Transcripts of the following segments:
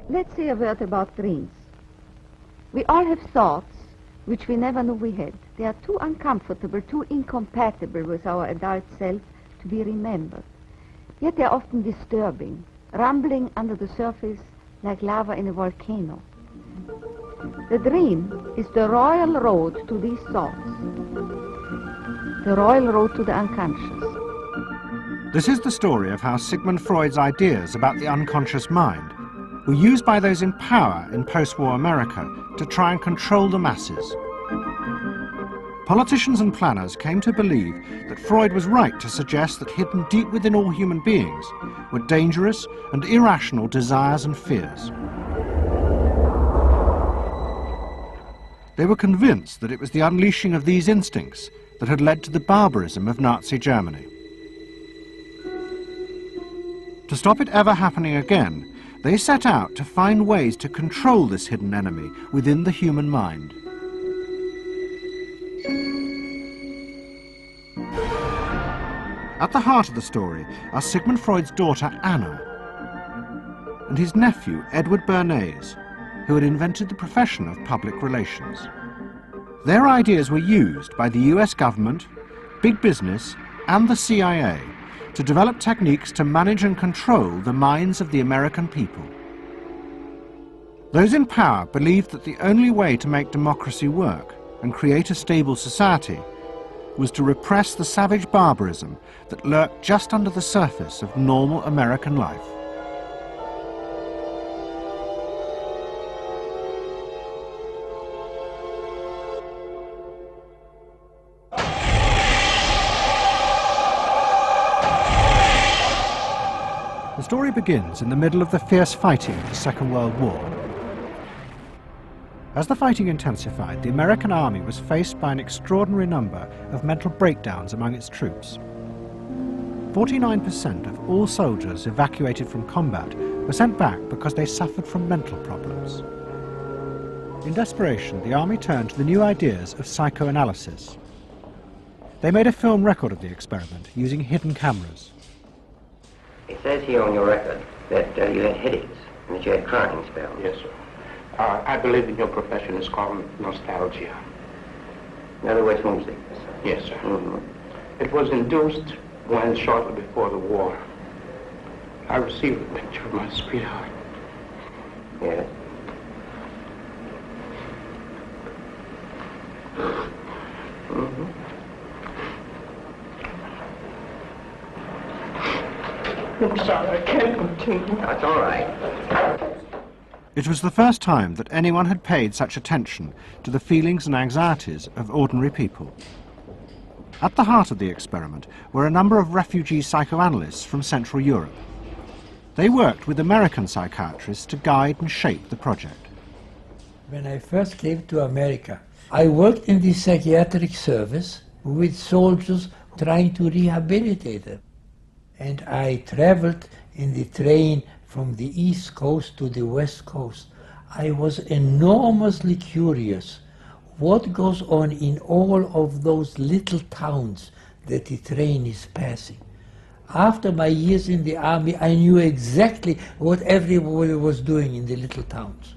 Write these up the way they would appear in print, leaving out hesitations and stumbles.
Let's say a word about dreams. We all have thoughts which we never knew we had. They are too uncomfortable, too incompatible with our adult self to be remembered. Yet they are often disturbing, rumbling under the surface like lava in a volcano. The dream is the royal road to these thoughts, the royal road to the unconscious. This is the story of how Sigmund Freud's ideas about the unconscious mind were used by those in power in post-war America to try and control the masses. Politicians and planners came to believe that Freud was right to suggest that hidden deep within all human beings were dangerous and irrational desires and fears. They were convinced that it was the unleashing of these instincts that had led to the barbarism of Nazi Germany. To stop it ever happening again, they set out to find ways to control this hidden enemy within the human mind. At the heart of the story are Sigmund Freud's daughter Anna and his nephew Edward Bernays, who had invented the profession of public relations. Their ideas were used by the US government, big business and the CIA to develop techniques to manage and control the minds of the American people. Those in power believed that the only way to make democracy work and create a stable society was to repress the savage barbarism that lurked just under the surface of normal American life. The story begins in the middle of the fierce fighting of the Second World War. As the fighting intensified, the American army was faced by an extraordinary number of mental breakdowns among its troops. 49% of all soldiers evacuated from combat were sent back because they suffered from mental problems. In desperation, the army turned to the new ideas of psychoanalysis. They made a film record of the experiment using hidden cameras. It says here on your record that you had headaches and that you had crying spells. Yes, sir. I believe in your profession is called nostalgia. In other words, homesickness. Yes, sir. Mm-hmm. It was induced when, shortly before the war, I received a picture of my sweetheart. Yes. Mm-hmm. I'm sorry, I can't continue. That's all right. It was the first time that anyone had paid such attention to the feelings and anxieties of ordinary people. At the heart of the experiment were a number of refugee psychoanalysts from Central Europe. They worked with American psychiatrists to guide and shape the project. When I first came to America, I worked in the psychiatric service with soldiers trying to rehabilitate them. And I traveled in the train from the East Coast to the West Coast. I was enormously curious what goes on in all of those little towns that the train is passing. After my years in the army, I knew exactly what everybody was doing in the little towns.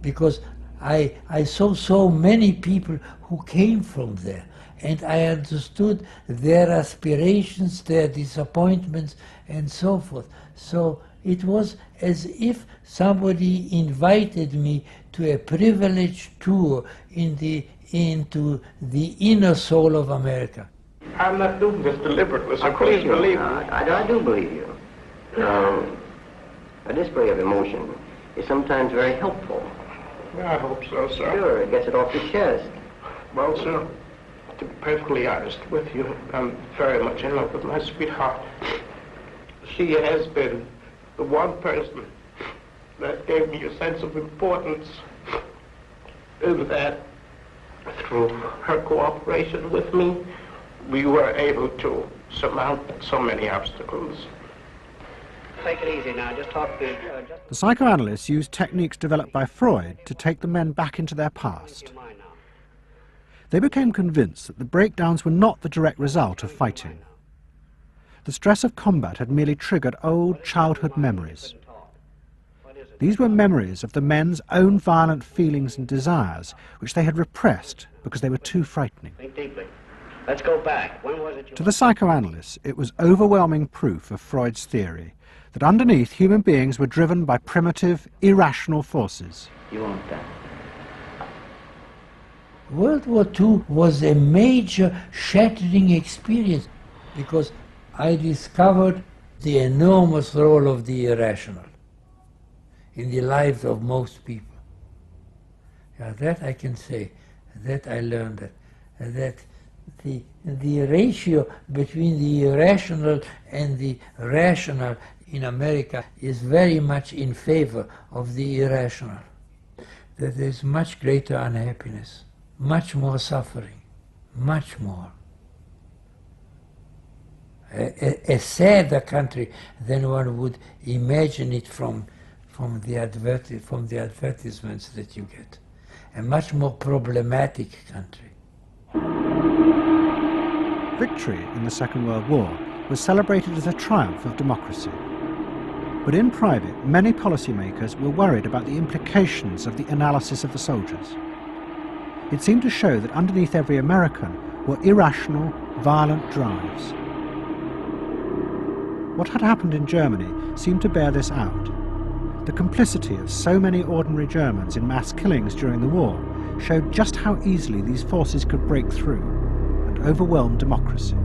Because I saw so many people who came from there. And I understood their aspirations, their disappointments, and so forth. So it was as if somebody invited me to a privileged tour into the inner soul of America. I'm not doing this deliberately, so Of course please you're believe not. me. I do believe you. A display of emotion is sometimes very helpful. I hope so, sir. Sure, it gets it off your chest. Well, sir, to be perfectly honest with you, I'm very much in love with my sweetheart. She has been the one person that gave me a sense of importance, in that through her cooperation with me, we were able to surmount so many obstacles. Take it easy now, just talk to... The psychoanalysts used techniques developed by Freud to take the men back into their past. They became convinced that the breakdowns were not the direct result of fighting. The stress of combat had merely triggered old childhood memories. These were memories of the men's own violent feelings and desires, which they had repressed because they were too frightening. Think deeply. Let's go back. When was it you... To the psychoanalysts, it was overwhelming proof of Freud's theory that underneath human beings were driven by primitive, irrational forces. You want that? World War II was a major shattering experience because I discovered the enormous role of the irrational in the lives of most people. Yeah, that I can say, that I learned that the ratio between the irrational and the rational in America is very much in favor of the irrational. That there's much greater unhappiness, much more suffering, much more. A sadder country than one would imagine it from the advertisements that you get. A much more problematic country. Victory in the Second World War was celebrated as a triumph of democracy. But in private, many policymakers were worried about the implications of the analysis of the soldiers. It seemed to show that underneath every American were irrational, violent drives. What had happened in Germany seemed to bear this out. The complicity of so many ordinary Germans in mass killings during the war showed just how easily these forces could break through and overwhelm democracy.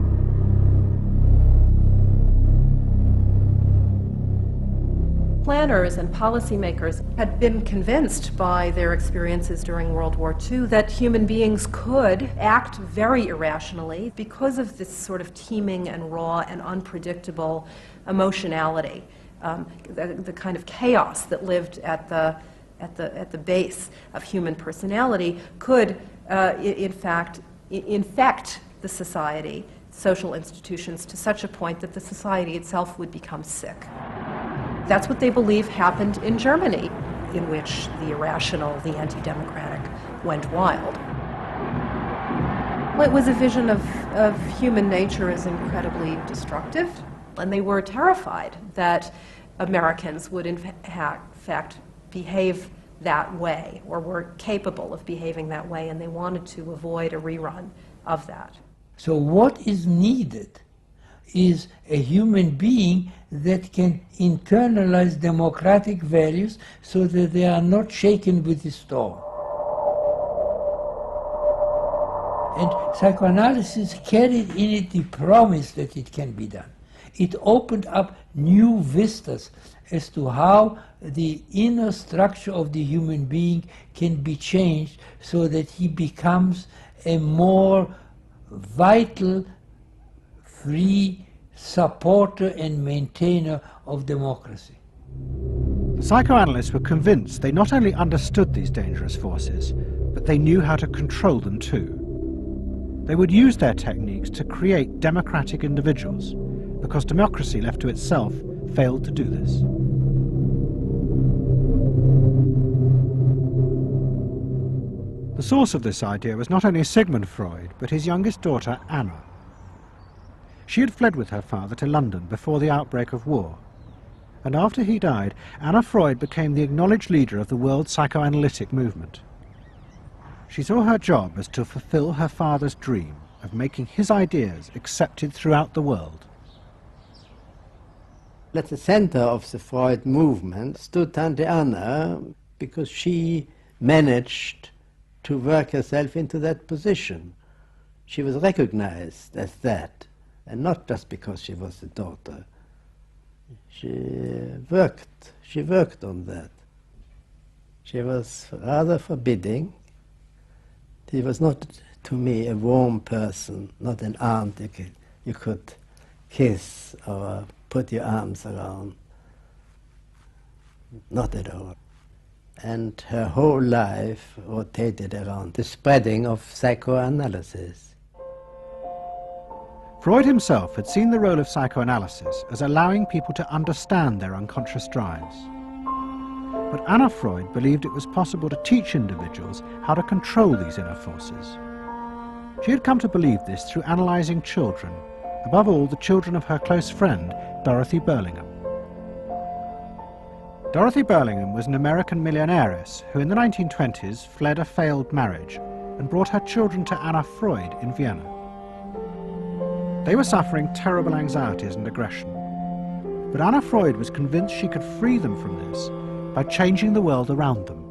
Planners and policymakers had been convinced by their experiences during World War II that human beings could act very irrationally because of this sort of teeming and raw and unpredictable emotionality, the kind of chaos that lived at the base of human personality could, in fact, infect the society, social institutions, to such a point that the society itself would become sick. That's what they believe happened in Germany, in which the irrational, the anti-democratic, went wild. Well, it was a vision of human nature as incredibly destructive, and they were terrified that Americans would in fact behave that way, or were capable of behaving that way, and they wanted to avoid a rerun of that. So what is needed is a human being that can internalize democratic values so that they are not shaken with the storm. And psychoanalysis carried in it the promise that it can be done. It opened up new vistas as to how the inner structure of the human being can be changed so that he becomes a more vital, free supporter and maintainer of democracy. The psychoanalysts were convinced they not only understood these dangerous forces, but they knew how to control them too. They would use their techniques to create democratic individuals, because democracy left to itself failed to do this. The source of this idea was not only Sigmund Freud, but his youngest daughter, Anna. She had fled with her father to London before the outbreak of war, and after he died, Anna Freud became the acknowledged leader of the world psychoanalytic movement. She saw her job as to fulfill her father's dream of making his ideas accepted throughout the world. At the center of the Freud movement stood Tante Anna, because she managed to work herself into that position. She was recognized as that, and not just because she was the daughter. She worked on that. She was rather forbidding. She was not, to me, a warm person, not an aunt you could kiss or put your arms around. Not at all. And her whole life rotated around the spreading of psychoanalysis. Freud himself had seen the role of psychoanalysis as allowing people to understand their unconscious drives. But Anna Freud believed it was possible to teach individuals how to control these inner forces. She had come to believe this through analysing children, above all the children of her close friend, Dorothy Burlingham. Dorothy Burlingham was an American millionairess who in the 1920s fled a failed marriage and brought her children to Anna Freud in Vienna. They were suffering terrible anxieties and aggression, but Anna Freud was convinced she could free them from this by changing the world around them.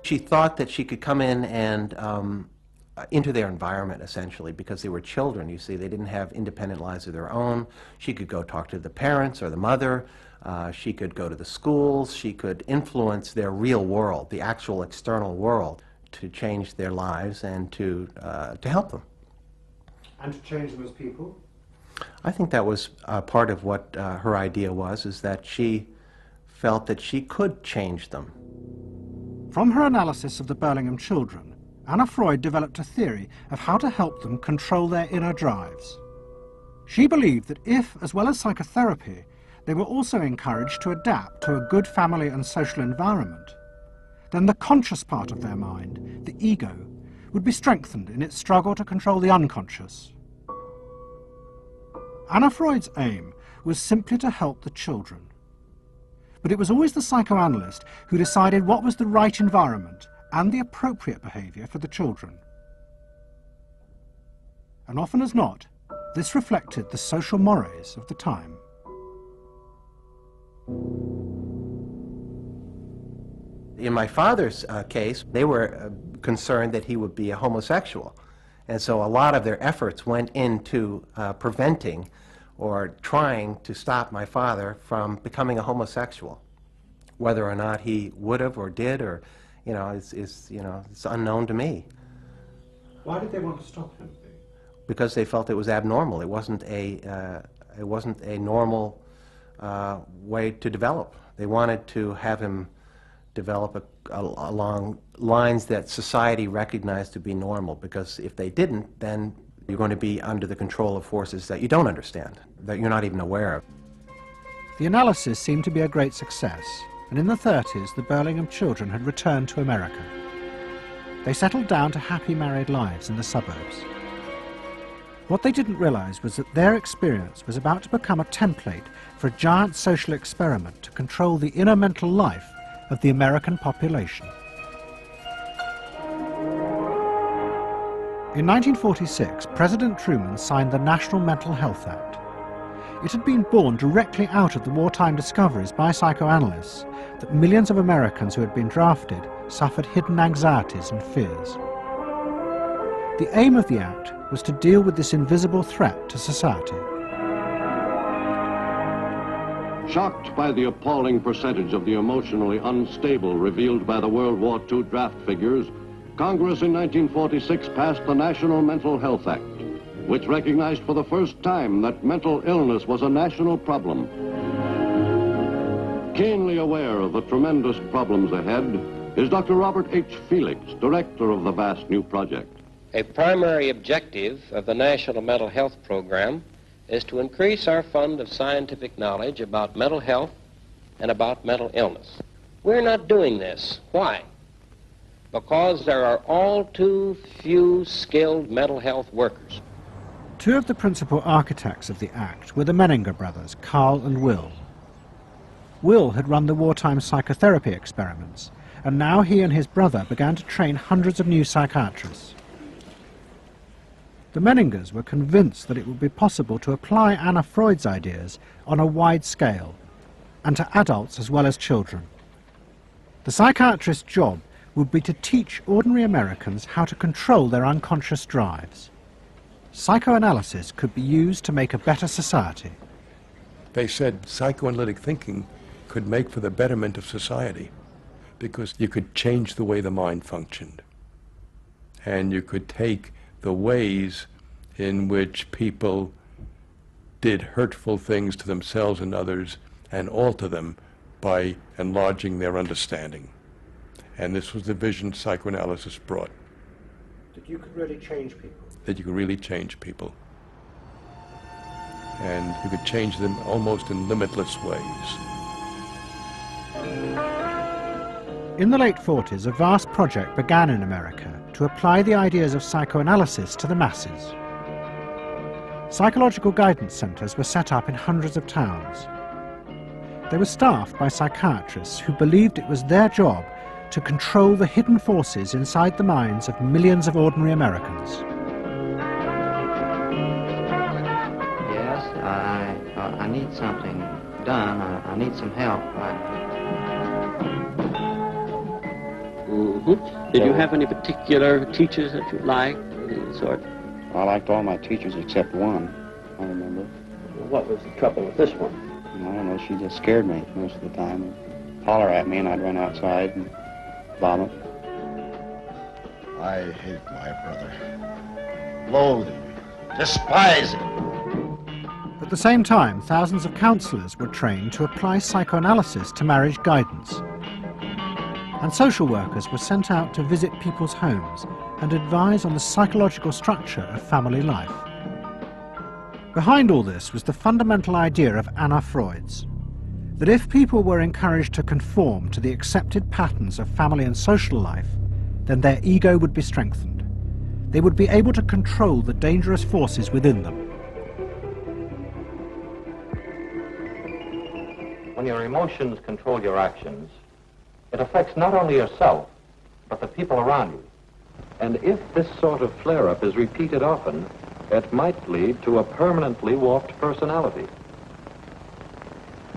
She thought that she could come in and into their environment, essentially, because they were children, you see. They didn't have independent lives of their own. She could go talk to the parents or the mother. She could go to the schools. She could influence their real world, the actual external world, to change their lives and to help them. And to change them as people? I think that was part of what her idea was, is that she felt that she could change them. From her analysis of the Burlingham children, Anna Freud developed a theory of how to help them control their inner drives. She believed that if, as well as psychotherapy, they were also encouraged to adapt to a good family and social environment, then the conscious part of their mind, the ego, would be strengthened in its struggle to control the unconscious. Anna Freud's aim was simply to help the children. But it was always the psychoanalyst who decided what was the right environment and the appropriate behaviour for the children. And often as not, this reflected the social mores of the time. In my father's case, they were concerned that he would be a homosexual. And so a lot of their efforts went into preventing or trying to stop my father from becoming a homosexual. Whether or not he would have or did, or, it's unknown to me. Why did they want to stop him? Because they felt it was abnormal. It wasn't a normal way to develop. They wanted to have him develop along lines that society recognized to be normal, because if they didn't, then you're going to be under the control of forces that you don't understand, that you're not even aware of. The analysis seemed to be a great success, and in the 30s the Burlingham children had returned to America. They settled down to happy married lives in the suburbs. What they didn't realize was that their experience was about to become a template for a giant social experiment to control the inner mental life of the American population. In 1946, President Truman signed the National Mental Health Act. It had been born directly out of the wartime discoveries by psychoanalysts that millions of Americans who had been drafted suffered hidden anxieties and fears. The aim of the act was to deal with this invisible threat to society. Shocked by the appalling percentage of the emotionally unstable revealed by the World War II draft figures, Congress in 1946 passed the National Mental Health Act, which recognized for the first time that mental illness was a national problem. Keenly aware of the tremendous problems ahead is Dr. Robert H. Felix, director of the vast new project. A primary objective of the National Mental Health Program is to increase our fund of scientific knowledge about mental health and about mental illness. We're not doing this. Why? Because there are all too few skilled mental health workers. Two of the principal architects of the Act were the Menninger brothers, Carl and Will. Will had run the wartime psychotherapy experiments, and now he and his brother began to train hundreds of new psychiatrists. The Menningers were convinced that it would be possible to apply Anna Freud's ideas on a wide scale, and to adults as well as children. The psychiatrist's job would be to teach ordinary Americans how to control their unconscious drives. Psychoanalysis could be used to make a better society. They said psychoanalytic thinking could make for the betterment of society, because you could change the way the mind functioned, and you could take the ways in which people did hurtful things to themselves and others and alter them by enlarging their understanding. And this was the vision psychoanalysis brought. That you could really change people? That you could really change people. And you could change them almost in limitless ways. In the late 40s, a vast project began in America to apply the ideas of psychoanalysis to the masses. Psychological guidance centres were set up in hundreds of towns. They were staffed by psychiatrists who believed it was their job to control the hidden forces inside the minds of millions of ordinary Americans. Yes, I need something done. I need some help. Did you have any particular teachers that you liked, any sort? I liked all my teachers except one, I remember. What was the trouble with this one? I don't know, she just scared me most of the time. Holler at me and I'd run outside and vomit. I hate my brother. Loathe him. Despise him. At the same time, thousands of counselors were trained to apply psychoanalysis to marriage guidance. And social workers were sent out to visit people's homes and advise on the psychological structure of family life. Behind all this was the fundamental idea of Anna Freud's, that if people were encouraged to conform to the accepted patterns of family and social life, then their ego would be strengthened. They would be able to control the dangerous forces within them. When your emotions control your actions, it affects not only yourself, but the people around you. And if this sort of flare-up is repeated often, it might lead to a permanently warped personality.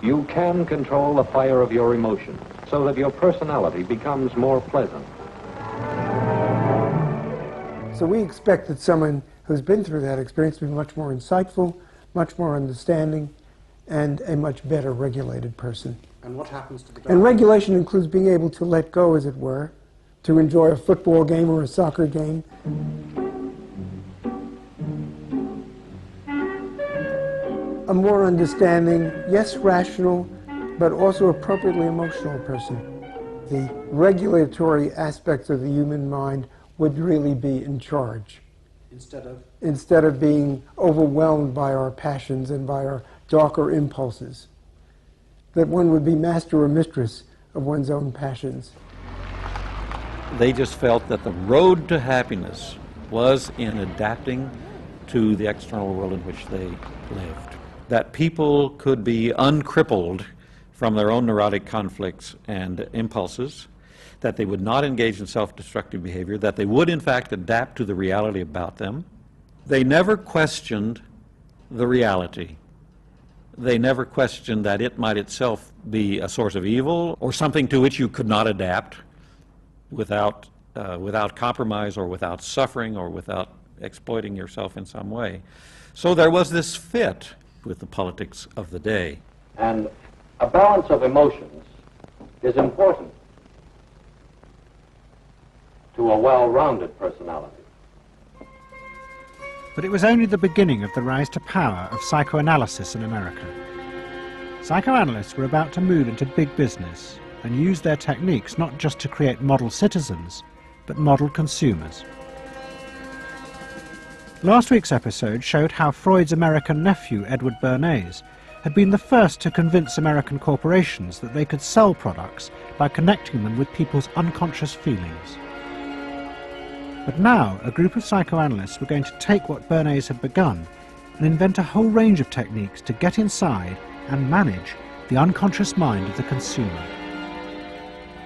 You can control the fire of your emotions so that your personality becomes more pleasant. So we expect that someone who's been through that experience to be much more insightful, much more understanding, and a much better regulated person. And what happens to the dog? And regulation includes being able to let go, as it were, to enjoy a football game or a soccer game. A more understanding, yes, rational, but also appropriately emotional person. The regulatory aspects of the human mind would really be in charge. Instead of being overwhelmed by our passions and by our darker impulses. That one would be master or mistress of one's own passions. They just felt that the road to happiness was in adapting to the external world in which they lived. That people could be uncrippled from their own neurotic conflicts and impulses, that they would not engage in self-destructive behavior, that they would in fact adapt to the reality about them. They never questioned the reality. They never questioned that it might itself be a source of evil or something to which you could not adapt without compromise or without suffering or without exploiting yourself in some way. So there was this fit with the politics of the day. And a balance of emotions is important to a well-rounded personality. But it was only the beginning of the rise to power of psychoanalysis in America. Psychoanalysts were about to move into big business and use their techniques not just to create model citizens, but model consumers. Last week's episode showed how Freud's American nephew, Edward Bernays, had been the first to convince American corporations that they could sell products by connecting them with people's unconscious feelings. But now, a group of psychoanalysts were going to take what Bernays had begun and invent a whole range of techniques to get inside and manage the unconscious mind of the consumer.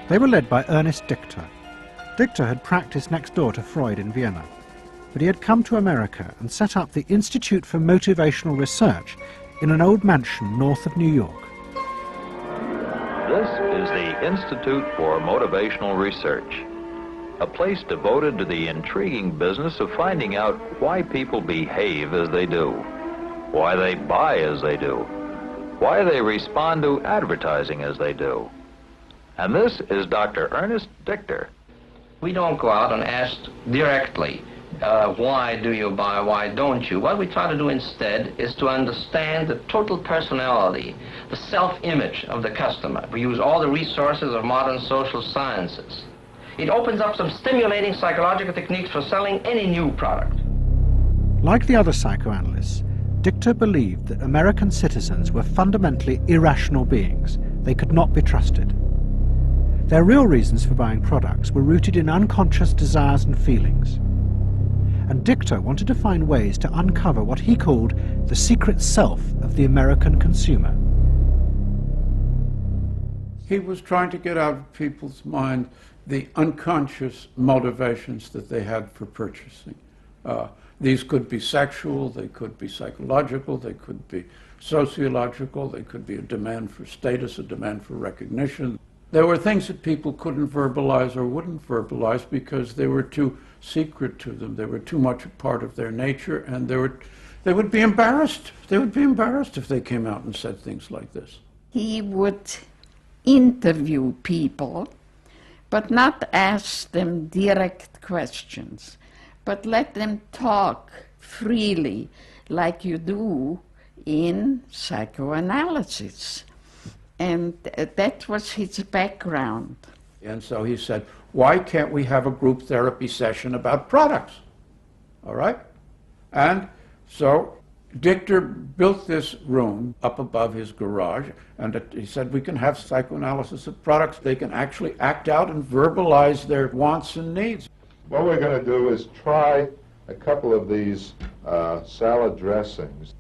They were led by Ernest Dichter. Dichter had practiced next door to Freud in Vienna, but he had come to America and set up the Institute for Motivational Research in an old mansion north of New York. This is the Institute for Motivational Research, a place devoted to the intriguing business of finding out why people behave as they do, why they buy as they do, why they respond to advertising as they do. And this is Dr. Ernest Dichter. We don't go out and ask directly, why do you buy, why don't you? What we try to do instead is to understand the total personality, the self-image of the customer. We use all the resources of modern social sciences. It opens up some stimulating psychological techniques for selling any new product. Like the other psychoanalysts, Dichter believed that American citizens were fundamentally irrational beings. They could not be trusted. Their real reasons for buying products were rooted in unconscious desires and feelings. And Dichter wanted to find ways to uncover what he called the secret self of the American consumer. He was trying to get out of people's mind the unconscious motivations that they had for purchasing. These could be sexual, they could be psychological, they could be sociological, they could be a demand for status, a demand for recognition. There were things that people couldn't verbalize or wouldn't verbalize because they were too secret to them. They were too much a part of their nature, and they would be embarrassed. They would be embarrassed if they came out and said things like this. He would interview people, but not ask them direct questions, but let them talk freely like you do in psychoanalysis. And that was his background. And so he said, why can't we have a group therapy session about products? All right? And so Dichter built this room up above his garage, and he said we can have psychoanalysis of products. They can actually act out and verbalize their wants and needs. What we're going to do is try a couple of these salad dressings.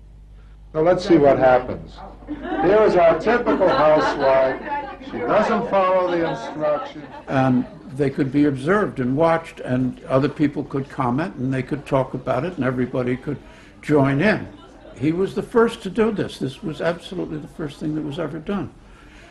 Now let's see what happens. Here is our typical housewife. She doesn't follow the instructions. And they could be observed and watched, and other people could comment, and they could talk about it, and everybody could join in. He was the first to do this. This was absolutely the first thing that was ever done.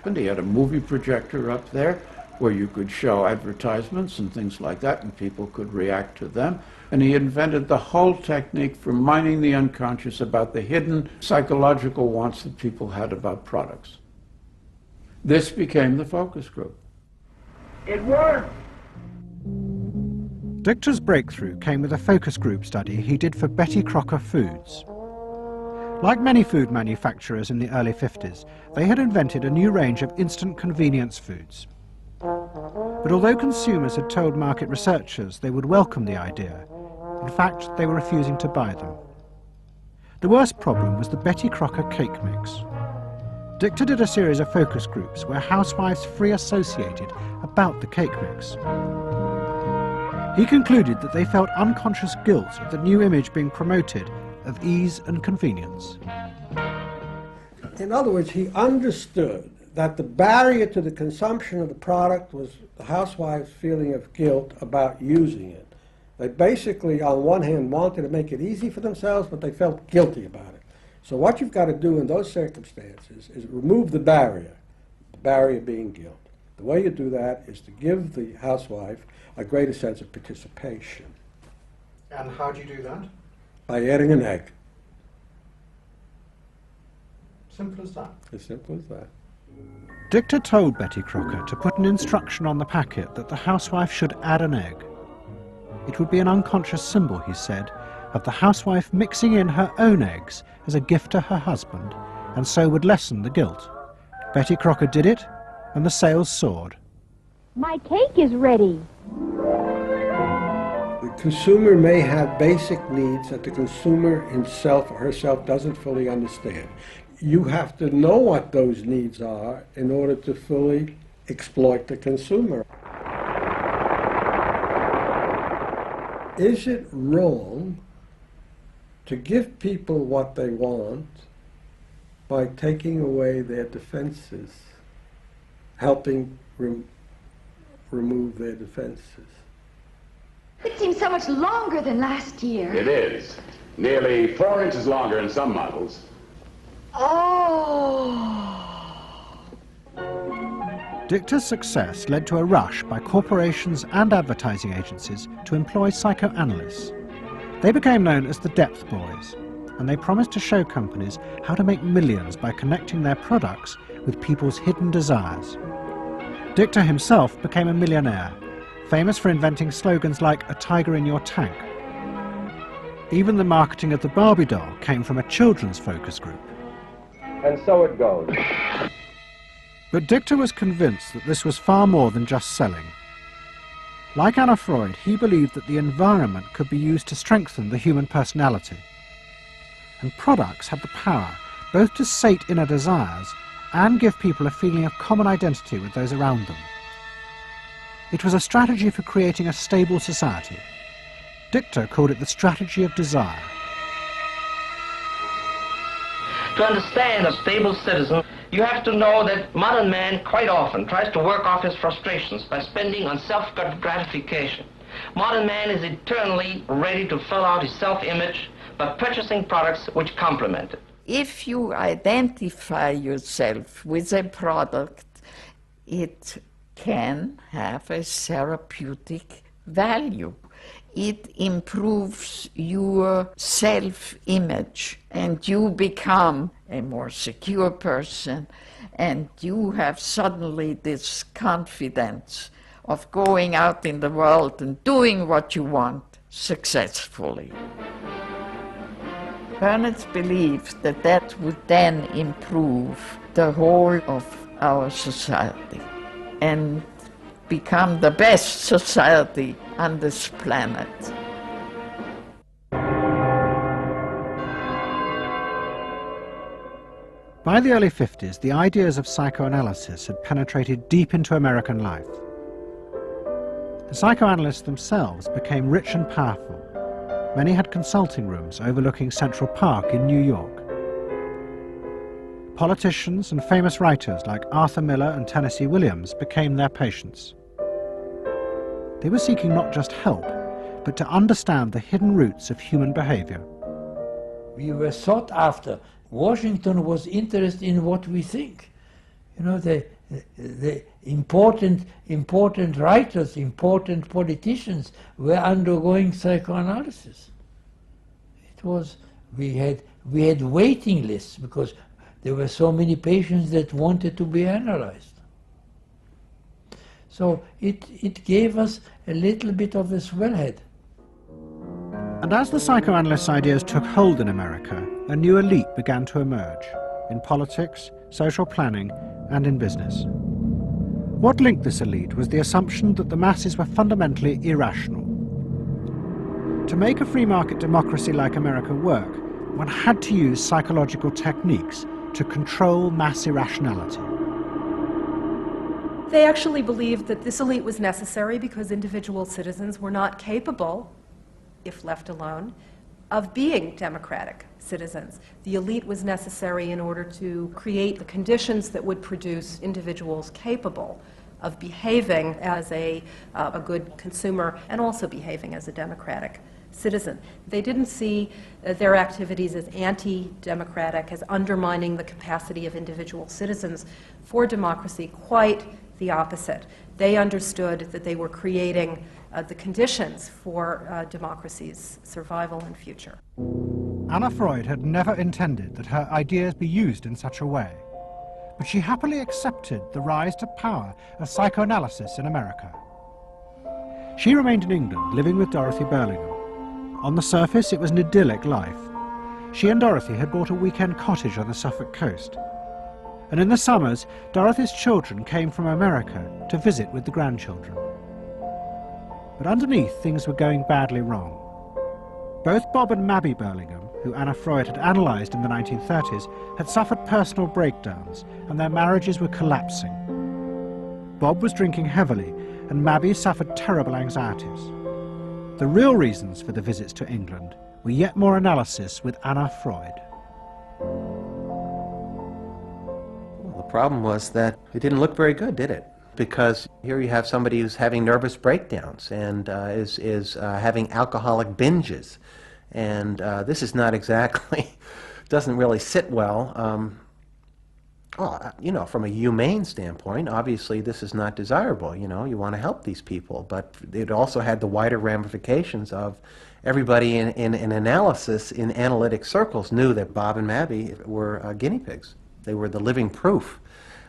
And he had a movie projector up there where you could show advertisements and things like that, and people could react to them. And he invented the whole technique for mining the unconscious about the hidden psychological wants that people had about products. This became the focus group. It worked! Dichter's breakthrough came with a focus group study he did for Betty Crocker Foods. Like many food manufacturers in the early 50s, they had invented a new range of instant convenience foods. But although consumers had told market researchers they would welcome the idea, in fact, they were refusing to buy them. The worst problem was the Betty Crocker cake mix. Dichter did a series of focus groups where housewives free associated about the cake mix. He concluded that they felt unconscious guilt at the new image being promoted of ease and convenience. In other words, he understood that the barrier to the consumption of the product was the housewife's feeling of guilt about using it. They basically, on one hand, wanted to make it easy for themselves, but they felt guilty about it. So what you've got to do in those circumstances is remove the barrier being guilt. The way you do that is to give the housewife a greater sense of participation. And how do you do that? By adding an egg. Simple as that. As simple as that. Dichter told Betty Crocker to put an instruction on the packet that the housewife should add an egg. It would be an unconscious symbol, he said, of the housewife mixing in her own eggs as a gift to her husband, and so would lessen the guilt. Betty Crocker did it, and the sales soared. My cake is ready. The consumer may have basic needs that the consumer himself or herself doesn't fully understand. You have to know what those needs are in order to fully exploit the consumer. Is it wrong to give people what they want by taking away their defenses, helping remove their defenses? It seems so much longer than last year. It is. Nearly 4 inches longer in some models. Oh! Dichter's success led to a rush by corporations and advertising agencies to employ psychoanalysts. They became known as the Depth Boys, and they promised to show companies how to make millions by connecting their products with people's hidden desires. Dichter himself became a millionaire, famous for inventing slogans like "a tiger in your tank." Even the marketing of the Barbie doll came from a children's focus group. And so it goes. But Dichter was convinced that this was far more than just selling. Like Anna Freud, he believed that the environment could be used to strengthen the human personality. And products had the power both to sate inner desires and give people a feeling of common identity with those around them. It was a strategy for creating a stable society. Dichter called it the strategy of desire. To understand a stable citizen, you have to know that modern man quite often tries to work off his frustrations by spending on self-gratification. Modern man is eternally ready to fill out his self-image by purchasing products which complement it. If you identify yourself with a product, it can have a therapeutic value. It improves your self-image, and you become a more secure person, and you have suddenly this confidence of going out in the world and doing what you want successfully. Berners believed that that would then improve the whole of our society and become the best society on this planet. By the early 50s, the ideas of psychoanalysis had penetrated deep into American life. The psychoanalysts themselves became rich and powerful. Many had consulting rooms overlooking Central Park in New York. Politicians and famous writers like Arthur Miller and Tennessee Williams became their patients. They were seeking not just help, but to understand the hidden roots of human behavior. We were sought after. Washington was interested in what we think. You know, the important writers, important politicians were undergoing psychoanalysis. It was, we had waiting lists because there were so many patients that wanted to be analyzed. So it gave us a little bit of a swellhead. And as the psychoanalysts' ideas took hold in America, a new elite began to emerge in politics, social planning, and in business. What linked this elite was the assumption that the masses were fundamentally irrational. To make a free market democracy like America work, one had to use psychological techniques to control mass irrationality. They actually believed that this elite was necessary because individual citizens were not capable, if left alone, of being democratic citizens. The elite was necessary in order to create the conditions that would produce individuals capable of behaving as a good consumer and also behaving as a democratic citizen. They didn't see their activities as anti-democratic, as undermining the capacity of individual citizens for democracy. Quite the opposite. They understood that they were creating the conditions for democracy's survival and future. Anna Freud had never intended that her ideas be used in such a way, but she happily accepted the rise to power of psychoanalysis in America. She remained in England, living with Dorothy Burlingham. On the surface, it was an idyllic life. She and Dorothy had bought a weekend cottage on the Suffolk coast. And in the summers, Dorothy's children came from America to visit with the grandchildren. But underneath, things were going badly wrong. Both Bob and Mabby Burlingham, who Anna Freud had analysed in the 1930s, had suffered personal breakdowns, and their marriages were collapsing. Bob was drinking heavily, and Mabby suffered terrible anxieties. The real reasons for the visits to England were yet more analysis with Anna Freud. Well, the problem was that it didn't look very good, did it? Because here you have somebody who's having nervous breakdowns and is having alcoholic binges. And this is not exactly, doesn't really sit well. Well, you know, from a humane standpoint, obviously this is not desirable. You know, you want to help these people, but it also had the wider ramifications of everybody in analysis, in analytic circles, knew that Bob and Mabby were guinea pigs. They were the living proof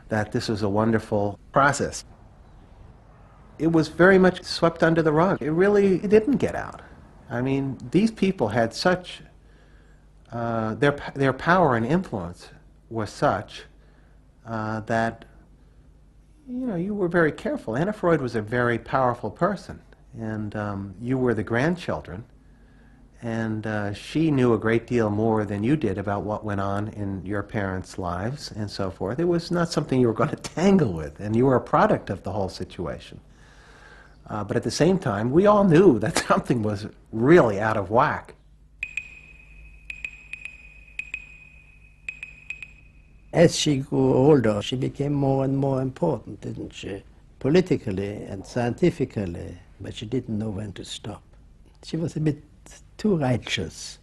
that this was a wonderful process. It was very much swept under the rug. It didn't get out. I mean, these people had such, their power and influence was such that, you know, you were very careful. Anna Freud was a very powerful person, and you were the grandchildren, and she knew a great deal more than you did about what went on in your parents' lives and so forth. It was not something you were going to tangle with, and you were a product of the whole situation. But at the same time, we all knew that something was really out of whack. As she grew older, she became more and more important, didn't she? Politically and scientifically, but she didn't know when to stop. She was a bit too righteous.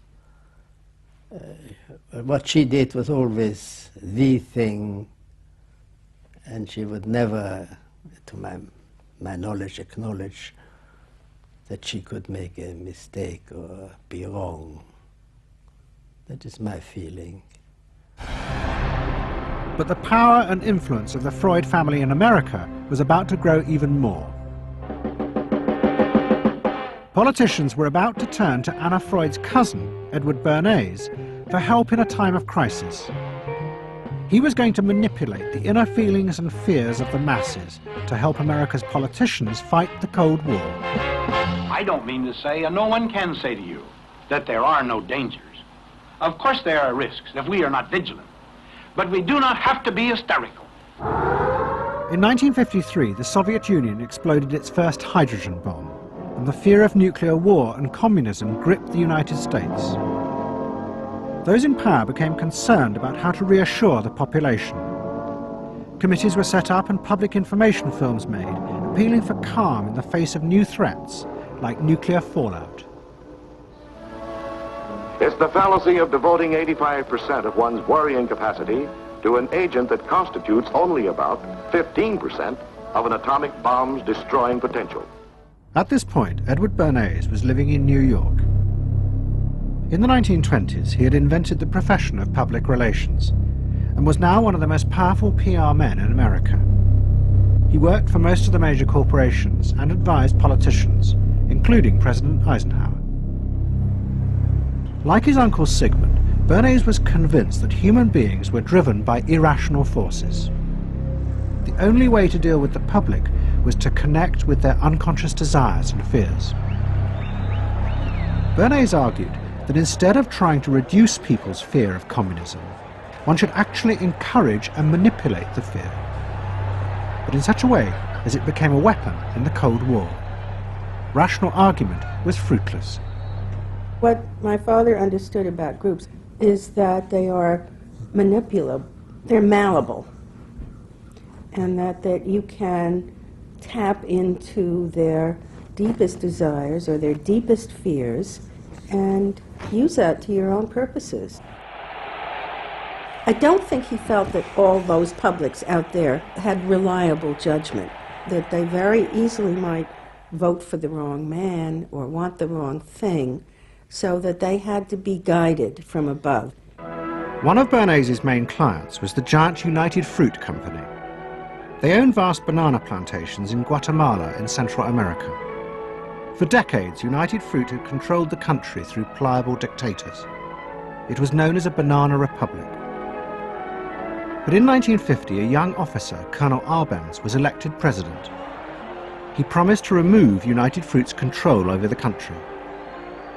What she did was always the thing, and she would never, to my knowledge, acknowledge that she could make a mistake or be wrong. That is my feeling. But the power and influence of the Freud family in America was about to grow even more. Politicians were about to turn to Anna Freud's cousin, Edward Bernays, for help in a time of crisis. He was going to manipulate the inner feelings and fears of the masses to help America's politicians fight the Cold War. I don't mean to say, and no one can say to you, that there are no dangers. Of course there are risks if we are not vigilant. But we do not have to be hysterical. In 1953, the Soviet Union exploded its first hydrogen bomb, and the fear of nuclear war and communism gripped the United States. Those in power became concerned about how to reassure the population. Committees were set up and public information films made, appealing for calm in the face of new threats, like nuclear fallout. It's the fallacy of devoting 85% of one's worrying capacity to an agent that constitutes only about 15% of an atomic bomb's destroying potential. At this point, Edward Bernays was living in New York. In the 1920s, he had invented the profession of public relations and was now one of the most powerful PR men in America. He worked for most of the major corporations and advised politicians, including President Eisenhower. Like his uncle Sigmund, Bernays was convinced that human beings were driven by irrational forces. The only way to deal with the public was to connect with their unconscious desires and fears. Bernays argued that instead of trying to reduce people's fear of communism, one should actually encourage and manipulate the fear, but in such a way as it became a weapon in the Cold War. Rational argument was fruitless. What my father understood about groups is that they are manipulable, they're malleable, and that you can tap into their deepest desires or their deepest fears and use that to your own purposes. I don't think he felt that all those publics out there had reliable judgment, that they very easily might vote for the wrong man or want the wrong thing, so that they had to be guided from above. One of Bernays' main clients was the giant United Fruit Company. They owned vast banana plantations in Guatemala in Central America. For decades, United Fruit had controlled the country through pliable dictators. It was known as a banana republic. But in 1950, a young officer, Colonel Arbenz, was elected president. He promised to remove United Fruit's control over the country.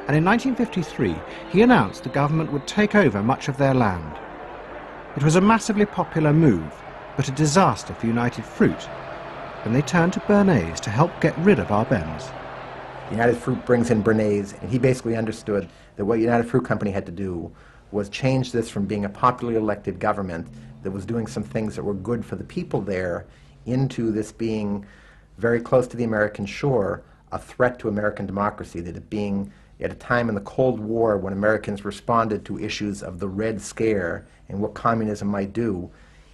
And in 1953, he announced the government would take over much of their land. It was a massively popular move, but a disaster for United Fruit, and they turned to Bernays to help get rid of Arbenz. United Fruit brings in Bernays, and he basically understood that what United Fruit Company had to do was change this from being a popularly elected government that was doing some things that were good for the people there into this being very close to the American shore, a threat to American democracy, that it being at a time in the Cold War when Americans responded to issues of the Red Scare and what communism might do,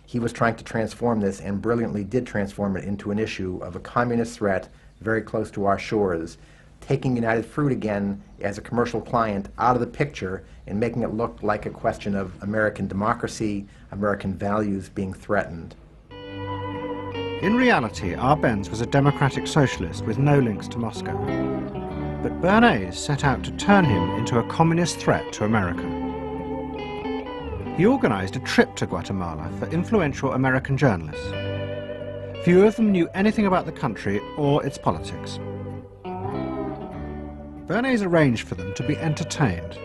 he was trying to transform this, and brilliantly did transform it into an issue of a communist threat very close to our shores, taking United Fruit again as a commercial client out of the picture and making it look like a question of American democracy, American values being threatened. In reality, Arbenz was a democratic socialist with no links to Moscow. But Bernays set out to turn him into a communist threat to America. He organized a trip to Guatemala for influential American journalists. Few of them knew anything about the country or its politics. Bernays arranged for them to be entertained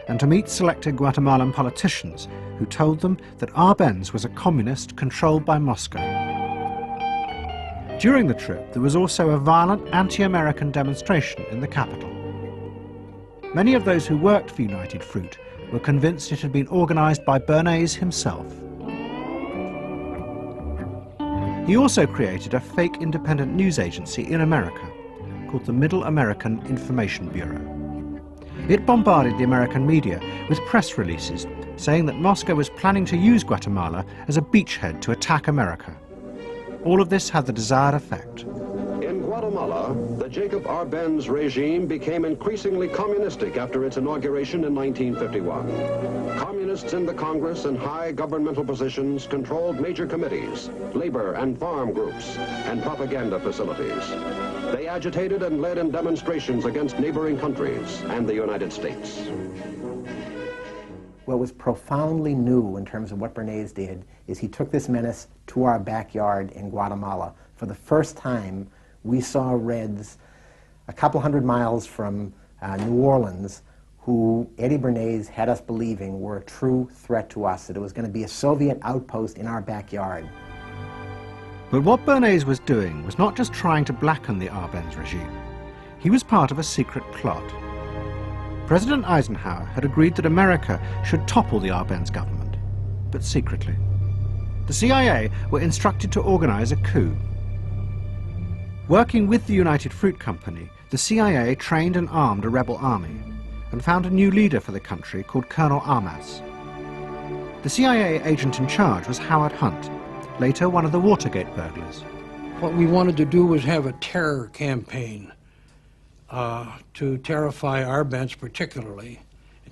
and to meet selected Guatemalan politicians who told them that Arbenz was a communist controlled by Moscow. During the trip, there was also a violent anti-American demonstration in the capital. Many of those who worked for United Fruit were convinced it had been organized by Bernays himself. He also created a fake independent news agency in America called the Middle American Information Bureau. It bombarded the American media with press releases saying that Moscow was planning to use Guatemala as a beachhead to attack America. All of this had the desired effect. In Guatemala, the Jacob Arbenz regime became increasingly communistic after its inauguration in 1951. Communists in the Congress and high governmental positions controlled major committees, labor and farm groups, and propaganda facilities. They agitated and led in demonstrations against neighboring countries and the United States. What was profoundly new in terms of what Bernays did is he took this menace to our backyard in Guatemala. For the first time, we saw Reds a couple hundred miles from New Orleans who Eddie Bernays had us believing were a true threat to us, that it was going to be a Soviet outpost in our backyard. But what Bernays was doing was not just trying to blacken the Arbenz regime. He was part of a secret plot. President Eisenhower had agreed that America should topple the Arbenz government, but secretly. The CIA were instructed to organize a coup. Working with the United Fruit Company, the CIA trained and armed a rebel army and found a new leader for the country called Colonel Armas. The CIA agent in charge was Howard Hunt, later one of the Watergate burglars. What we wanted to do was have a terror campaign to terrify Arbenz particularly,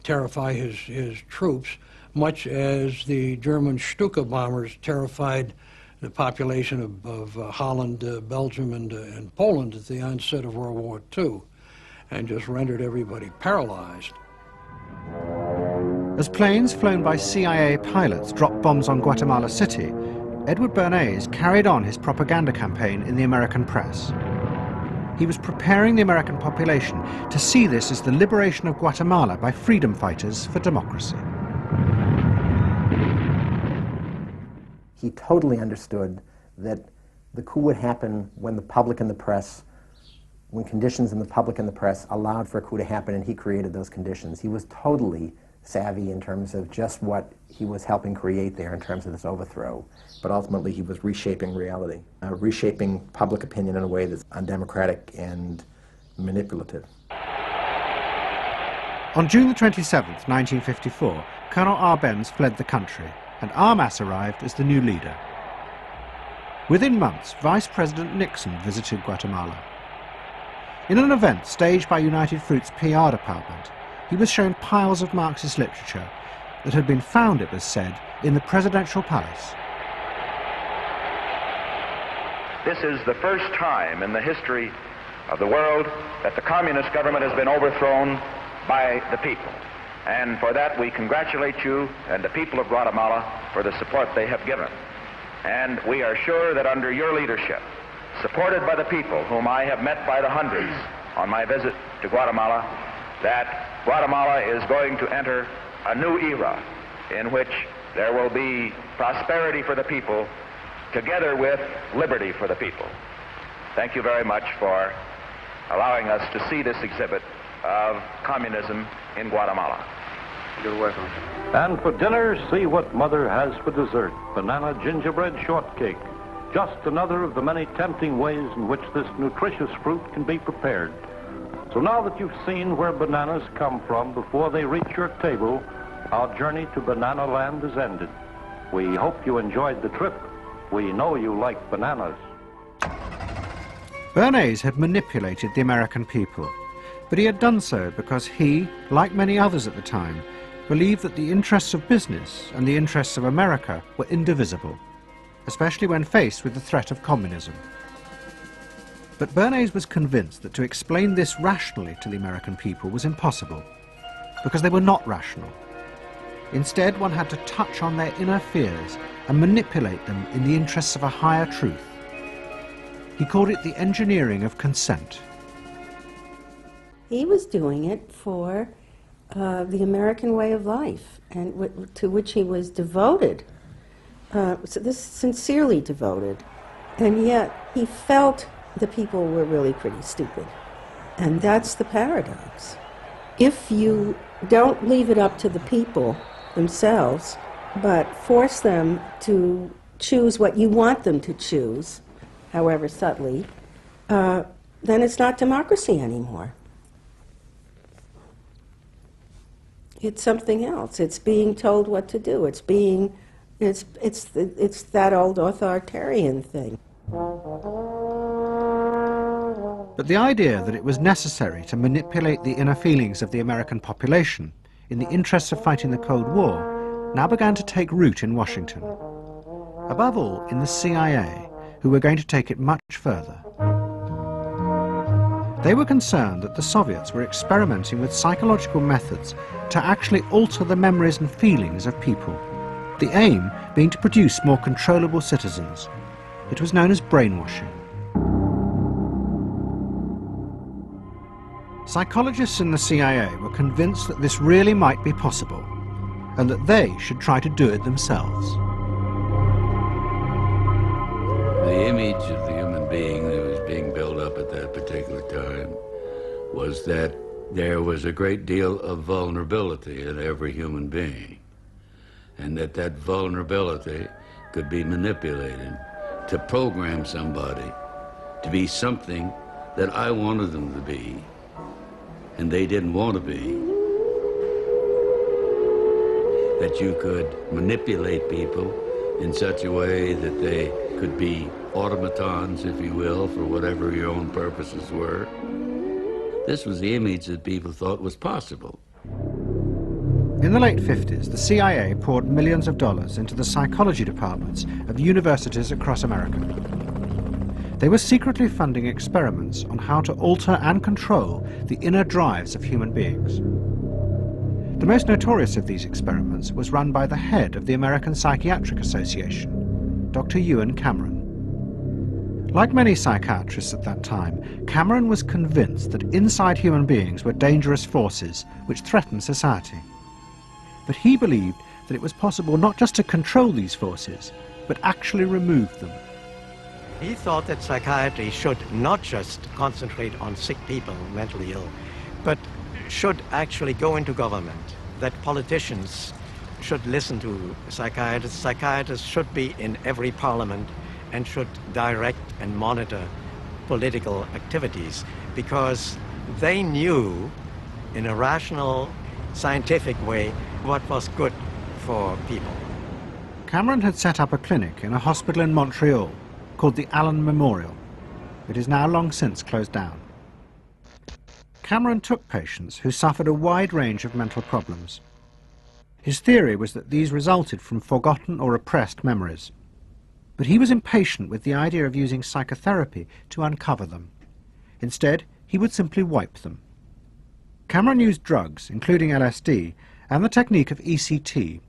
terrify his troops, much as the German Stuka bombers terrified the population of Holland, Belgium, and Poland at the onset of World War II, and just rendered everybody paralyzed. As planes flown by CIA pilots dropped bombs on Guatemala City, Edward Bernays carried on his propaganda campaign in the American press. He was preparing the American population to see this as the liberation of Guatemala by freedom fighters for democracy. He totally understood that the coup would happen when the public and the press, when conditions in the public and the press allowed for a coup to happen, and he created those conditions. He was totally savvy in terms of just what he was helping create there in terms of this overthrow. But ultimately he was reshaping reality, reshaping public opinion in a way that's undemocratic and manipulative. On June the 27th, 1954, Colonel Arbenz fled the country, and Armas arrived as the new leader. Within months, Vice President Nixon visited Guatemala. In an event staged by United Fruit's PR department, he was shown piles of Marxist literature that had been found, it was said, in the presidential palace. This is the first time in the history of the world that the communist government has been overthrown by the people. And for that we congratulate you and the people of Guatemala for the support they have given. And we are sure that under your leadership, supported by the people whom I have met by the hundreds on my visit to Guatemala, that Guatemala is going to enter a new era in which there will be prosperity for the people together with liberty for the people. Thank you very much for allowing us to see this exhibit of communism in Guatemala. You're welcome. And for dinner, see what Mother has for dessert. Banana gingerbread shortcake. Just another of the many tempting ways in which this nutritious fruit can be prepared. So now that you've seen where bananas come from before they reach your table, our journey to Banana Land is ended. We hope you enjoyed the trip. We know you like bananas. Bernays had manipulated the American people, but he had done so because he, like many others at the time, believed that the interests of business and the interests of America were indivisible, especially when faced with the threat of communism. But Bernays was convinced that to explain this rationally to the American people was impossible, because they were not rational. Instead, one had to touch on their inner fears and manipulate them in the interests of a higher truth. He called it the engineering of consent. He was doing it for the American way of life, and to which he was devoted, sincerely devoted. And yet he felt the people were really pretty stupid. And that's the paradox. If you don't leave it up to the people themselves, but force them to choose what you want them to choose, however subtly, then it's not democracy anymore. It's something else. It's being told what to do. It's that old authoritarian thing. But the idea that it was necessary to manipulate the inner feelings of the American population in the interests of fighting the Cold War now began to take root in Washington. Above all, in the CIA, who were going to take it much further. They were concerned that the Soviets were experimenting with psychological methods to actually alter the memories and feelings of people, the aim being to produce more controllable citizens. It was known as brainwashing. Psychologists in the CIA were convinced that this really might be possible, and that they should try to do it themselves. The image of the human being that was being built up at that particular time was that there was a great deal of vulnerability in every human being, and that vulnerability could be manipulated to program somebody to be something that I wanted them to be, and they didn't want to be. That you could manipulate people in such a way that they could be automatons, if you will, for whatever your own purposes were. This was the image that people thought was possible. In the late 50s, the CIA poured millions of dollars into the psychology departments of universities across America. They were secretly funding experiments on how to alter and control the inner drives of human beings. The most notorious of these experiments was run by the head of the American Psychiatric Association, Dr. Ewan Cameron. Like many psychiatrists at that time, Cameron was convinced that inside human beings were dangerous forces which threatened society. But he believed that it was possible not just to control these forces, but actually remove them. He thought that psychiatry should not just concentrate on sick people, mentally ill, but should actually go into government, that politicians should listen to psychiatrists. Psychiatrists should be in every parliament and should direct and monitor political activities, because they knew in a rational, scientific way what was good for people. Cameron had set up a clinic in a hospital in Montreal called the Allen Memorial. It is now long since closed down. Cameron took patients who suffered a wide range of mental problems. His theory was that these resulted from forgotten or repressed memories. But he was impatient with the idea of using psychotherapy to uncover them. Instead, he would simply wipe them. Cameron used drugs, including LSD, and the technique of ECT,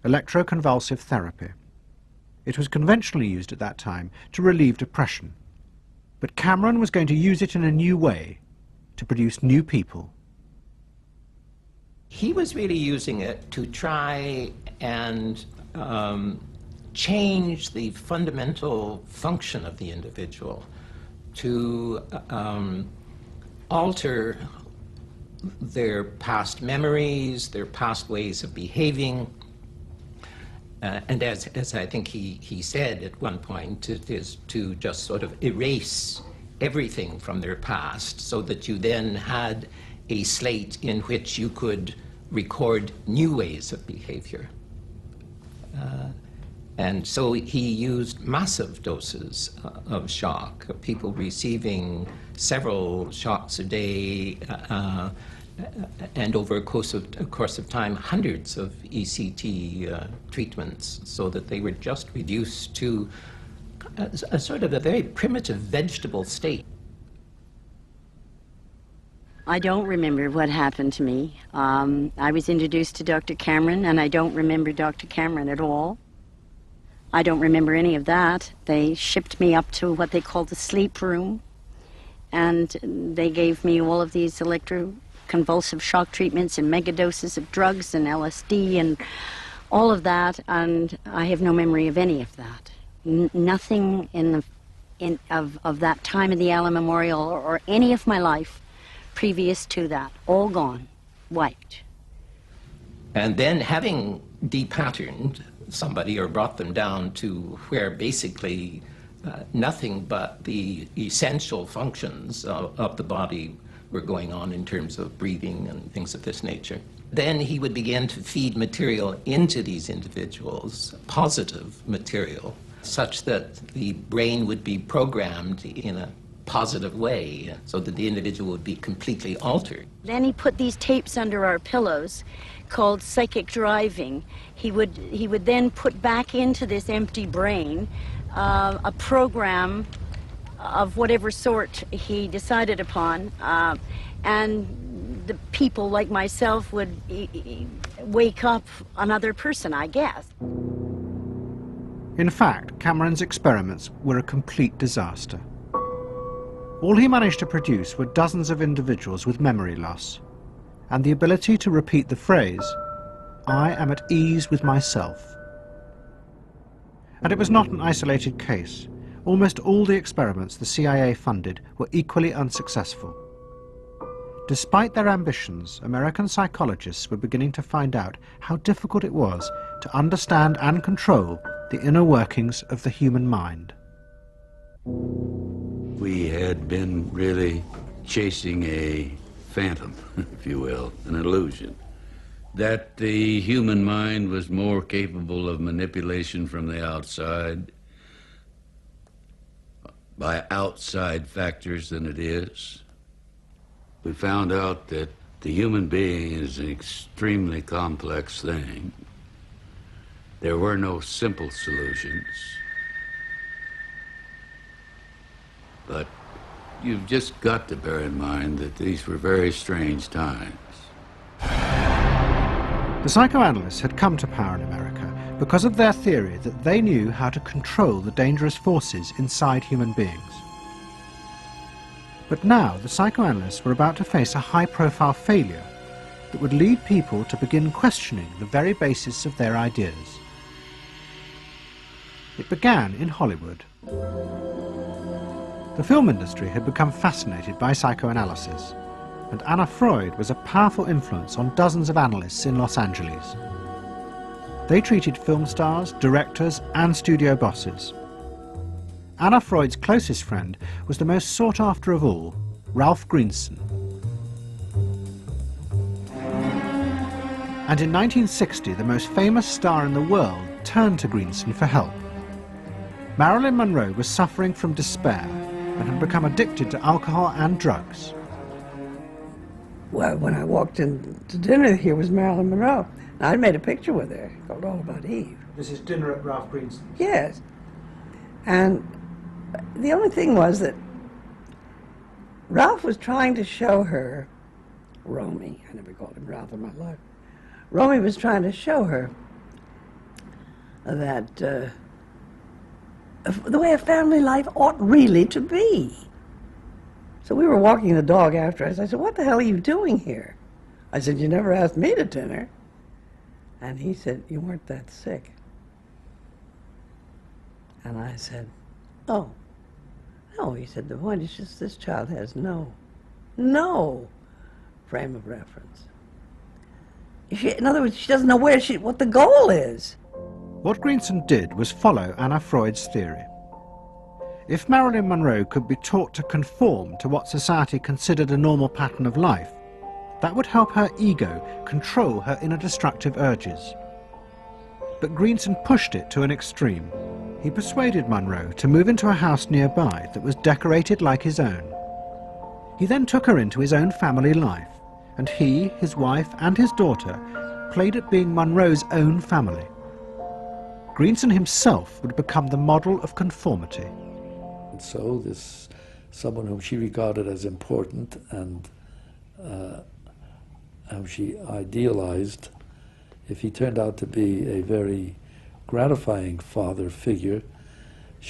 electroconvulsive therapy. It was conventionally used at that time to relieve depression. But Cameron was going to use it in a new way, to produce new people. He was really using it to try and change the fundamental function of the individual, to alter their past memories, their past ways of behaving. And as I think he said at one point, it is to just sort of erase everything from their past so that you then had a slate in which you could record new ways of behavior. And so he used massive doses of shock, people receiving several shocks a day, and over a course of time, hundreds of ECT treatments, so that they were just reduced to a sort of a very primitive vegetable state. I don't remember what happened to me. I was introduced to Dr. Cameron, and I don't remember Dr. Cameron at all. I don't remember any of that. They shipped me up to what they called the sleep room, and they gave me all of these electroconvulsive shock treatments and megadoses of drugs and LSD and all of that, and I have no memory of any of that. Nothing of that time of the Allen Memorial or any of my life previous to that. All gone, wiped. And then, having depatterned somebody or brought them down to where basically nothing but the essential functions of the body were going on in terms of breathing and things of this nature. Then he would begin to feed material into these individuals, positive material, such that the brain would be programmed in a positive way, so that the individual would be completely altered. Then he put these tapes under our pillows called psychic driving. He would then put back into this empty brain a program of whatever sort he decided upon, and the people like myself would wake up another person, I guess. In fact, Cameron's experiments were a complete disaster. All he managed to produce were dozens of individuals with memory loss, and the ability to repeat the phrase, "I am at ease with myself." And it was not an isolated case. Almost all the experiments the CIA funded were equally unsuccessful. Despite their ambitions, American psychologists were beginning to find out how difficult it was to understand and control the inner workings of the human mind. We had been really chasing a phantom, if you will, an illusion, that the human mind was more capable of manipulation from the outside by outside factors than it is. We found out that the human being is an extremely complex thing. There were no simple solutions. But you've just got to bear in mind that these were very strange times. The psychoanalysts had come to power in America because of their theory that they knew how to control the dangerous forces inside human beings. But now the psychoanalysts were about to face a high-profile failure that would lead people to begin questioning the very basis of their ideas. It began in Hollywood. The film industry had become fascinated by psychoanalysis, and Anna Freud was a powerful influence on dozens of analysts in Los Angeles. They treated film stars, directors, and studio bosses. Anna Freud's closest friend was the most sought after of all, Ralph Greenson. And in 1960, the most famous star in the world turned to Greenson for help. Marilyn Monroe was suffering from despair and had become addicted to alcohol and drugs. Well, when I walked in to dinner, here was Marilyn Monroe. And I'd made a picture with her called All About Eve. This is dinner at Ralph Greenson's. Yes. And the only thing was that Ralph was trying to show her, Romy, I never called him Ralph in my life. Romy was trying to show her that the way a family life ought really to be. So we were walking the dog after us. I said, "What the hell are you doing here?" I said, "You never asked me to dinner." And he said, "You weren't that sick." And I said, "Oh, no." He said, "The point is just this child has no frame of reference. In other words, she doesn't know what the goal is." What Greenson did was follow Anna Freud's theory. If Marilyn Monroe could be taught to conform to what society considered a normal pattern of life, that would help her ego control her inner destructive urges. But Greenson pushed it to an extreme. He persuaded Monroe to move into a house nearby that was decorated like his own. He then took her into his own family life, and he, his wife, and his daughter played at being Monroe's own family. Greenson himself would become the model of conformity. And so this someone whom she regarded as important and whom she idealized, if he turned out to be a very gratifying father figure,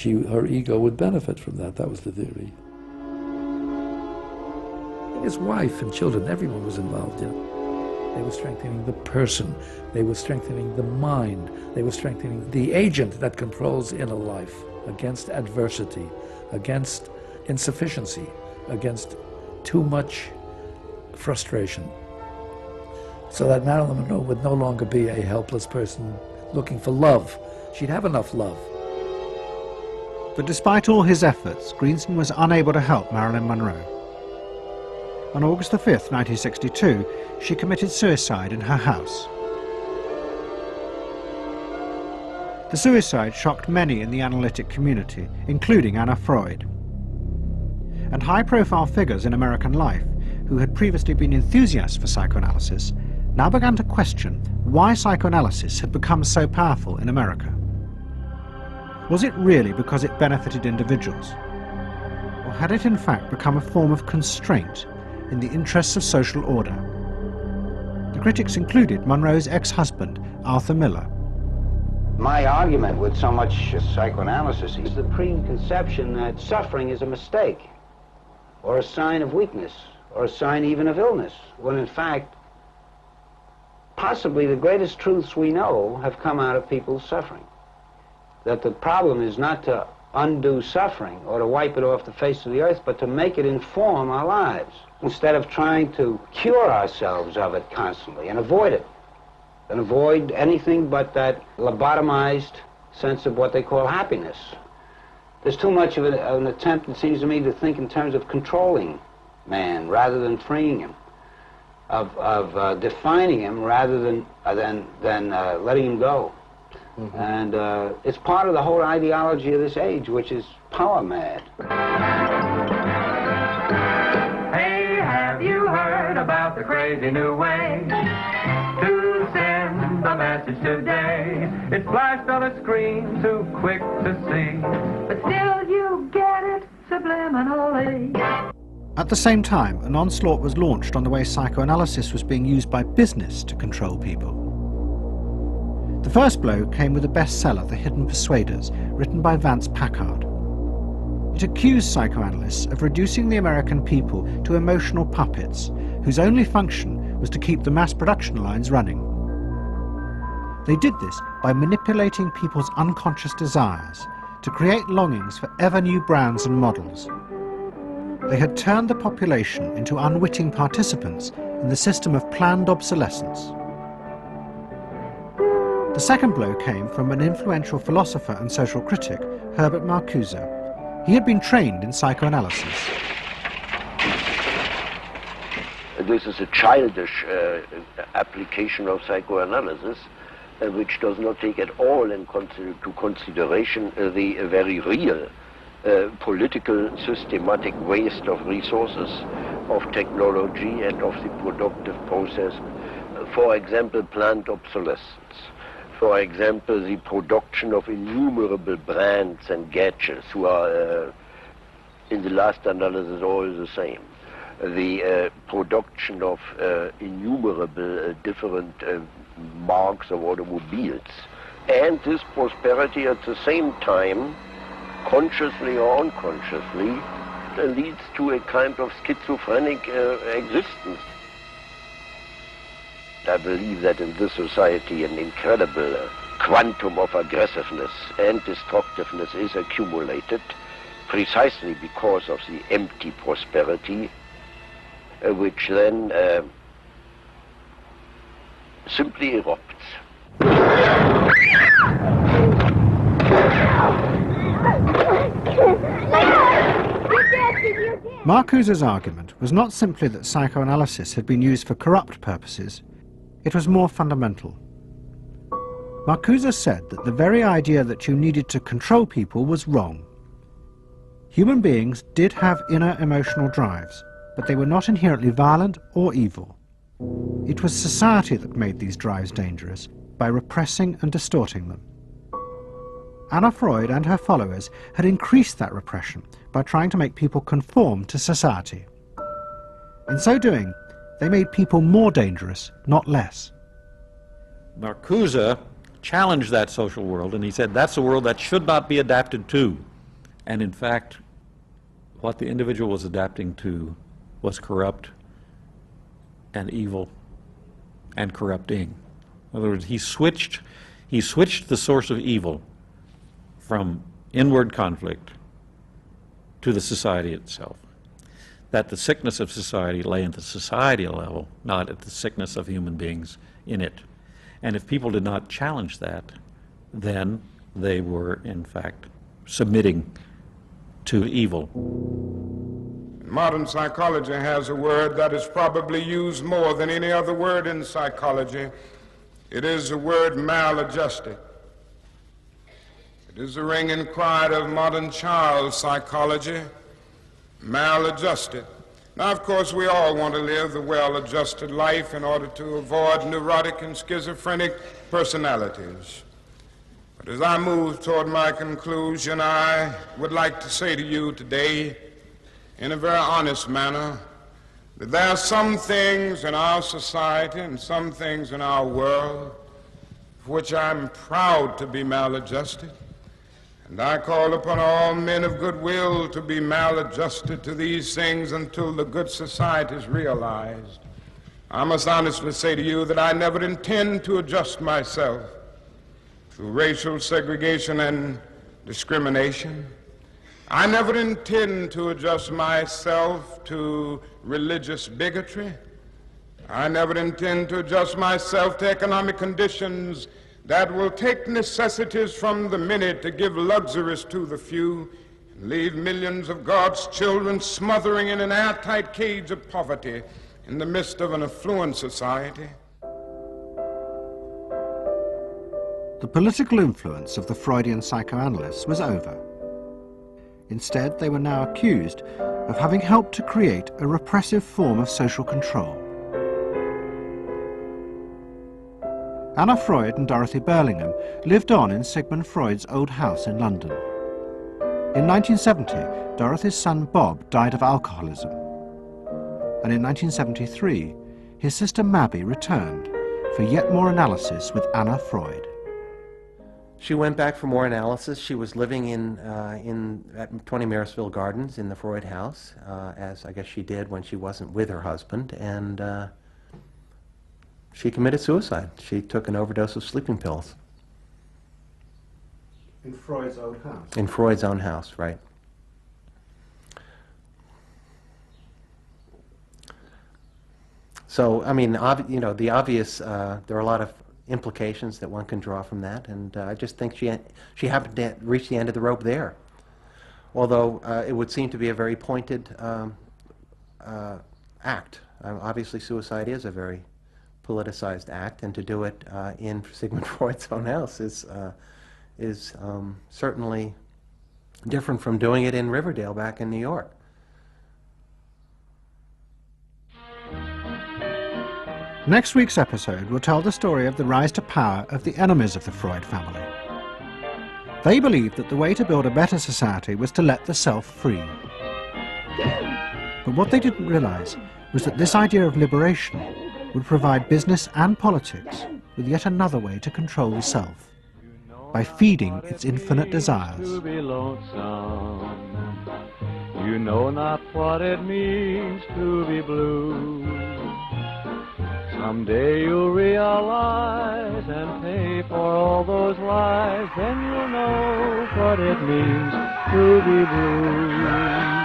her ego would benefit from that. That was the theory. His wife and children, everyone was involved in it. They were strengthening the person. They were strengthening the mind. They were strengthening the agent that controls inner life against adversity, against insufficiency, against too much frustration. So that Marilyn Monroe would no longer be a helpless person looking for love. She'd have enough love. But despite all his efforts, Greenson was unable to help Marilyn Monroe. On August the 5th, 1962, she committed suicide in her house. The suicide shocked many in the analytic community, including Anna Freud. And high-profile figures in American life, who had previously been enthusiasts for psychoanalysis, now began to question why psychoanalysis had become so powerful in America. Was it really because it benefited individuals? Or had it in fact become a form of constraint in the interests of social order? The critics included Monroe's ex-husband, Arthur Miller. My argument with so much psychoanalysis is the preconception that suffering is a mistake, or a sign of weakness, or a sign even of illness, when in fact, possibly the greatest truths we know have come out of people's suffering. That the problem is not to undo suffering or to wipe it off the face of the earth, but to make it inform our lives, instead of trying to cure ourselves of it constantly and avoid it, and avoid anything but that lobotomized sense of what they call happiness. There's too much of an attempt, it seems to me, to think in terms of controlling man rather than freeing him, of defining him rather than letting him go. Mm-hmm. And it's part of the whole ideology of this age, which is power mad. Hey, have you heard about the crazy new way to send a message today? It's flashed on a screen, too quick to see, but still you get it subliminally. At the same time, an onslaught was launched on the way psychoanalysis was being used by business to control people. The first blow came with a bestseller, The Hidden Persuaders, written by Vance Packard. It accused psychoanalysts of reducing the American people to emotional puppets, whose only function was to keep the mass production lines running. They did this by manipulating people's unconscious desires to create longings for ever new brands and models. They had turned the population into unwitting participants in the system of planned obsolescence. The second blow came from an influential philosopher and social critic, Herbert Marcuse. He had been trained in psychoanalysis. This is a childish application of psychoanalysis, which does not take at all into consideration the very real political systematic waste of resources, of technology and of the productive process. For example, planned obsolescence. For example, the production of innumerable brands and gadgets who are, in the last analysis, all the same. The production of innumerable different marks of automobiles. And this prosperity at the same time, consciously or unconsciously, leads to a kind of schizophrenic existence. I believe that in this society an incredible quantum of aggressiveness and destructiveness is accumulated precisely because of the empty prosperity, which then simply erupts. Marcuse's argument was not simply that psychoanalysis had been used for corrupt purposes. It was more fundamental. Marcuse said that the very idea that you needed to control people was wrong. Human beings did have inner emotional drives, but they were not inherently violent or evil. It was society that made these drives dangerous by repressing and distorting them. Anna Freud and her followers had increased that repression by trying to make people conform to society. In so doing, they made people more dangerous, not less. Marcuse challenged that social world, and he said that's a world that should not be adapted to. And in fact, what the individual was adapting to was corrupt and evil and corrupting. In other words, he switched the source of evil from inward conflict to the society itself. That the sickness of society lay at the societal level, not at the sickness of human beings in it. And if people did not challenge that, then they were, in fact, submitting to evil. Modern psychology has a word that is probably used more than any other word in psychology. It is the word maladjusted. It is the ringing cry of modern child psychology, maladjusted. Now, of course, we all want to live the well-adjusted life in order to avoid neurotic and schizophrenic personalities. But as I move toward my conclusion, I would like to say to you today, in a very honest manner, that there are some things in our society and some things in our world for which I'm proud to be maladjusted. And I call upon all men of goodwill to be maladjusted to these things until the good society is realized. I must honestly say to you that I never intend to adjust myself to racial segregation and discrimination. I never intend to adjust myself to religious bigotry. I never intend to adjust myself to economic conditions that will take necessities from the many to give luxuries to the few and leave millions of God's children smothering in an airtight cage of poverty in the midst of an affluent society. The political influence of the Freudian psychoanalysts was over. Instead, they were now accused of having helped to create a repressive form of social control. Anna Freud and Dorothy Burlingham lived on in Sigmund Freud's old house in London. In 1970, Dorothy's son Bob died of alcoholism. And in 1973, his sister Mabby returned for yet more analysis with Anna Freud. She went back for more analysis. She was living at 20 Marisville Gardens in the Freud house, as I guess she did when she wasn't with her husband, and she committed suicide. She took an overdose of sleeping pills. In Freud's own house? In Freud's own house, right. So, I mean, you know, the obvious, there are a lot of implications that one can draw from that, and I just think she happened to reach the end of the rope there. Although it would seem to be a very pointed act. Obviously, suicide is a very politicized act, and to do it in Sigmund Freud's own house is certainly different from doing it in Riverdale back in New York. Next week's episode will tell the story of the rise to power of the enemies of the Freud family. They believed that the way to build a better society was to let the self free. But what they didn't realize was that this idea of liberation would provide business and politics with yet another way to control the self, by feeding its infinite desires. You know not what it means to be blue. Someday you'll realize and pay for all those lies, then you'll know what it means to be blue.